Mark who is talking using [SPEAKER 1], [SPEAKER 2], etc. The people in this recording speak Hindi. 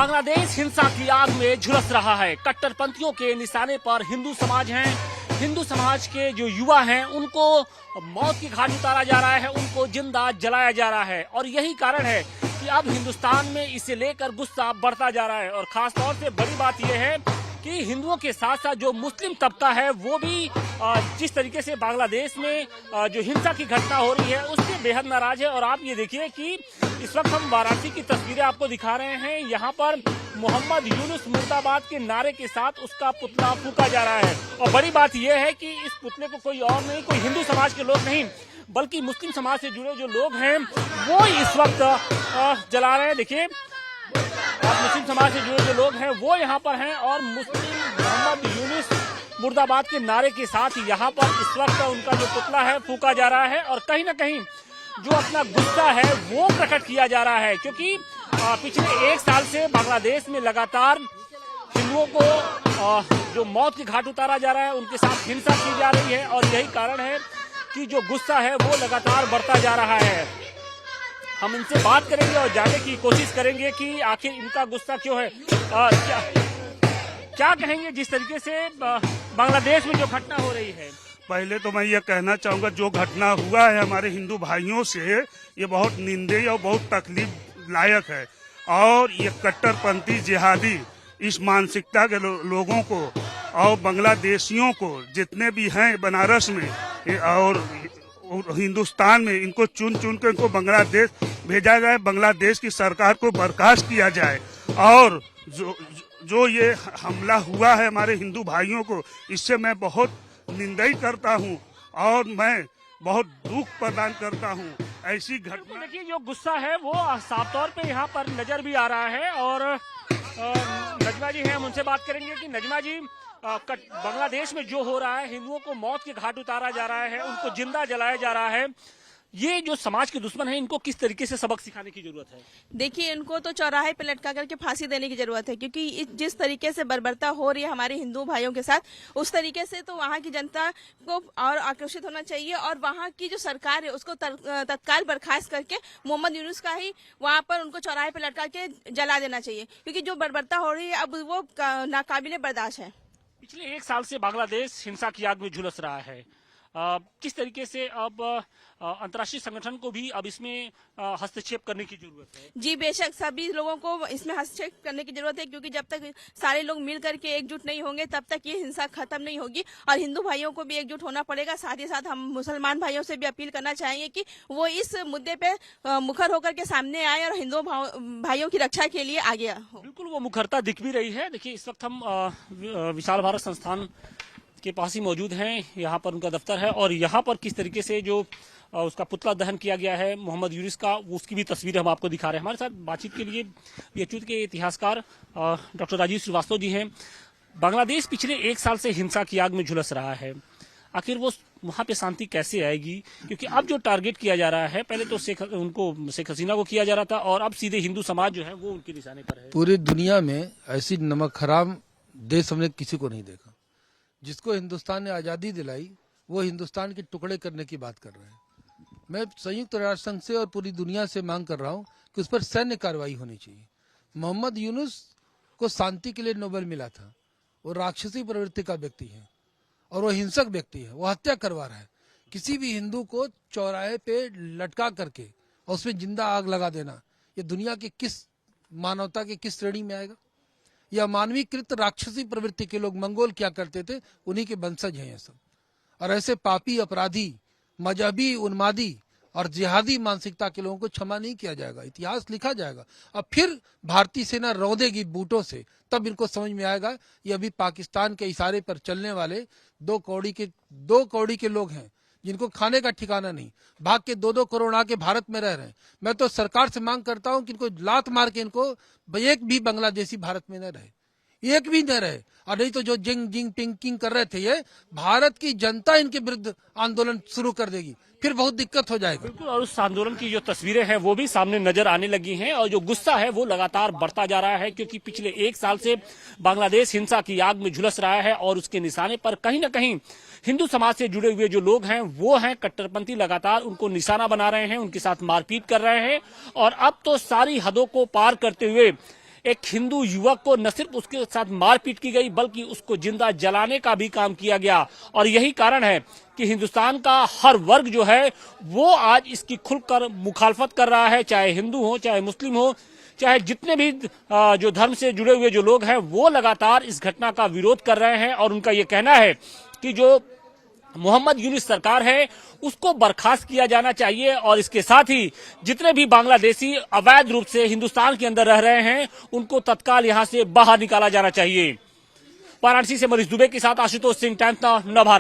[SPEAKER 1] बांग्लादेश हिंसा की आग में झुलस रहा है। कट्टरपंथियों के निशाने पर हिंदू समाज हैं। हिंदू समाज के जो युवा हैं उनको मौत की घाट उतारा जा रहा है, उनको जिंदा जलाया जा रहा है। और यही कारण है कि अब हिंदुस्तान में इसे लेकर गुस्सा बढ़ता जा रहा है। और खास तौर से बड़ी बात यह है कि हिंदुओं के साथ साथ जो मुस्लिम तबका है वो भी जिस तरीके से बांग्लादेश में जो हिंसा की घटना हो रही है उससे बेहद नाराज है। और आप ये देखिए कि इस वक्त हम वाराणसी की तस्वीरें आपको दिखा रहे हैं। यहाँ पर मोहम्मद यूनुस मुर्दाबाद के नारे के साथ उसका पुतला फूंका जा रहा है। और बड़ी बात यह है कि इस पुतले को कोई और नहीं, कोई हिंदू समाज के लोग नहीं बल्कि मुस्लिम समाज से जुड़े जो लोग हैं वो इस वक्त जला रहे हैं। देखिए मुस्लिम समाज से जुड़े जो लोग हैं वो यहाँ पर हैं और मुस्लिम मोहम्मद यूनुस मुर्दाबाद के नारे के साथ यहाँ पर इस वक्त उनका जो पुतला है फूंका जा रहा है। और कहीं ना कहीं जो अपना गुस्सा है वो प्रकट किया जा रहा है, क्योंकि पिछले एक साल से बांग्लादेश में लगातार हिंदुओं को जो मौत की घाट उतारा जा रहा है, उनके साथ हिंसा की जा रही है। और यही कारण है कि जो गुस्सा है वो लगातार बढ़ता जा रहा है। हम इनसे बात करेंगे और जानने की कोशिश करेंगे कि आखिर इनका गुस्सा क्यों है। क्या कहेंगे जिस तरीके से बांग्लादेश में जो घटना हो रही है?
[SPEAKER 2] पहले तो मैं ये कहना चाहूँगा जो घटना हुआ है हमारे हिंदू भाइयों से ये बहुत निंदनीय और बहुत तकलीफ लायक है। और ये कट्टरपंथी जिहादी इस मानसिकता के लोगों को और बांग्लादेशियों को जितने भी हैं बनारस में और हिंदुस्तान में इनको चुन चुन कर इनको बांग्लादेश भेजा जाए, बांग्लादेश की सरकार को बर्खास्त किया जाए। और जो ये हमला हुआ है हमारे हिंदू भाइयों को, इससे मैं बहुत निंदाई करता हूँ और मैं बहुत दुख प्रदान करता हूँ। ऐसी घटना
[SPEAKER 1] देखिए जो गुस्सा है वो साफ तौर पे यहाँ पर नजर भी आ रहा है। और नजमा जी हैं, हम उनसे बात करेंगे कि नजमा जी बांग्लादेश में जो हो रहा है, हिंदुओं को मौत के घाट उतारा जा रहा है, उनको जिंदा जलाया जा रहा है, ये जो समाज के दुश्मन है इनको किस तरीके से सबक सिखाने की जरूरत है?
[SPEAKER 3] देखिए इनको तो चौराहे पे लटका करके फांसी देने की जरूरत है, क्योंकि जिस तरीके से बर्बरता हो रही है हमारे हिंदू भाइयों के साथ, उस तरीके से तो वहाँ की जनता को और आक्रोशित होना चाहिए और वहाँ की जो सरकार है उसको तत्काल बर्खास्त करके मोहम्मद यूनुस का ही वहाँ पर उनको चौराहे पे लटका के जला देना चाहिए, क्योंकि जो बर्बरता हो रही है अब वो नाकाबिले बर्दाश्त है।
[SPEAKER 1] पिछले एक साल से बांग्लादेश हिंसा की आग में झुलस रहा है। किस तरीके से अब अंतर्राष्ट्रीय संगठन को भी अब इसमें हस्तक्षेप करने की जरूरत है?
[SPEAKER 3] जी बेशक सभी लोगों को इसमें हस्तक्षेप करने की जरूरत है, क्योंकि जब तक सारे लोग मिल करके एकजुट नहीं होंगे तब तक ये हिंसा खत्म नहीं होगी। और हिंदू भाइयों को भी एकजुट होना पड़ेगा। साथ ही साथ हम मुसलमान भाइयों से भी अपील करना चाहेंगे कि वो इस मुद्दे पे मुखर होकर के सामने आए और हिंदू भाइयों की रक्षा के लिए आगे हो।
[SPEAKER 1] बिल्कुल वो मुखरता दिख भी रही है। देखिए इस वक्त हम विशाल भारत संस्थान के पास ही मौजूद हैं, यहाँ पर उनका दफ्तर है और यहाँ पर किस तरीके से जो उसका पुतला दहन किया गया है मोहम्मद यूनुस का, उसकी भी तस्वीरें हम आपको दिखा रहे हैं। हमारे साथ बातचीत के लिए बीएचयू के इतिहासकार डॉक्टर राजीव श्रीवास्तव जी हैं। बांग्लादेश पिछले एक साल से हिंसा की आग में झुलस रहा है, आखिर वो वहाँ पे शांति कैसे आएगी? क्योंकि अब जो टारगेट किया जा रहा है, पहले तो शेख हसीना को किया जा रहा था और अब सीधे हिंदू समाज जो है वो उनके निशाने पर है।
[SPEAKER 4] पूरी दुनिया में ऐसी नमक हराम देश हमने किसी को नहीं देखा। जिसको हिंदुस्तान ने आज़ादी दिलाई वो हिंदुस्तान के टुकड़े करने की बात कर रहे हैं। मैं संयुक्त राष्ट्र संघ से और पूरी दुनिया से मांग कर रहा हूं कि उस पर सैन्य कार्रवाई होनी चाहिए। मोहम्मद यूनुस को शांति के लिए नोबेल मिला था। वो राक्षसी प्रवृत्ति का व्यक्ति है और वो हिंसक व्यक्ति है। वो हत्या करवा रहा है। किसी भी हिंदू को चौराहे पे लटका करके और उसमें जिंदा आग लगा देना, ये दुनिया के किस मानवता के किस श्रेणी में आएगा? या मानवीकृत राक्षसी प्रवृत्ति के लोग मंगोल क्या करते थे, उन्हीं के वंशज हैं ये सब। और ऐसे पापी अपराधी मजहबी उन्मादी और जिहादी मानसिकता के लोगों को क्षमा नहीं किया जाएगा। इतिहास लिखा जाएगा। अब फिर भारतीय सेना रौंदेगी बूटों से, तब इनको समझ में आएगा ये अभी पाकिस्तान के इशारे पर चलने वाले दो कौड़ी के लोग हैं, जिनको खाने का ठिकाना नहीं, भाग के 2-2 करोड़ आके भारत में रह रहे हैं। मैं तो सरकार से मांग करता हूं कि इनको लात मार के इनको एक भी बांग्लादेशी भारत में न रहे, एक भी न रहे। और नहीं तो जो जिंग पिंकिंग कर रहे थे, ये भारत की जनता इनके विरुद्ध आंदोलन शुरू कर देगी, फिर बहुत दिक्कत हो जाएगा।
[SPEAKER 1] बिल्कुल। और उस आंदोलन की जो तस्वीरें हैं वो भी सामने नजर आने लगी हैं और जो गुस्सा है वो लगातार बढ़ता जा रहा है, क्योंकि पिछले एक साल से बांग्लादेश हिंसा की आग में झुलस रहा है और उसके निशाने पर कहीं ना कहीं हिंदू समाज से जुड़े हुए जो लोग हैं वो हैं कट्टरपंथी, लगातार उनको निशाना बना रहे हैं, उनके साथ मारपीट कर रहे हैं। और अब तो सारी हदों को पार करते हुए एक हिंदू युवक को न सिर्फ उसके साथ मारपीट की गई बल्कि उसको जिंदा जलाने का भी काम किया गया। और यही कारण है कि हिंदुस्तान का हर वर्ग जो है वो आज इसकी खुलकर मुखालफत कर रहा है, चाहे हिंदू हो, चाहे मुस्लिम हो, चाहे जितने भी जो धर्म से जुड़े हुए जो लोग हैं वो लगातार इस घटना का विरोध कर रहे हैं। और उनका ये कहना है कि जो मोहम्मद यूनुस सरकार है उसको बर्खास्त किया जाना चाहिए और इसके साथ ही जितने भी बांग्लादेशी अवैध रूप से हिंदुस्तान के अंदर रह रहे हैं उनको तत्काल यहां से बाहर निकाला जाना चाहिए। वाराणसी से मनीष दुबे के साथ आशुतोष सिंह, टाइम्स नाउ, नव भारत।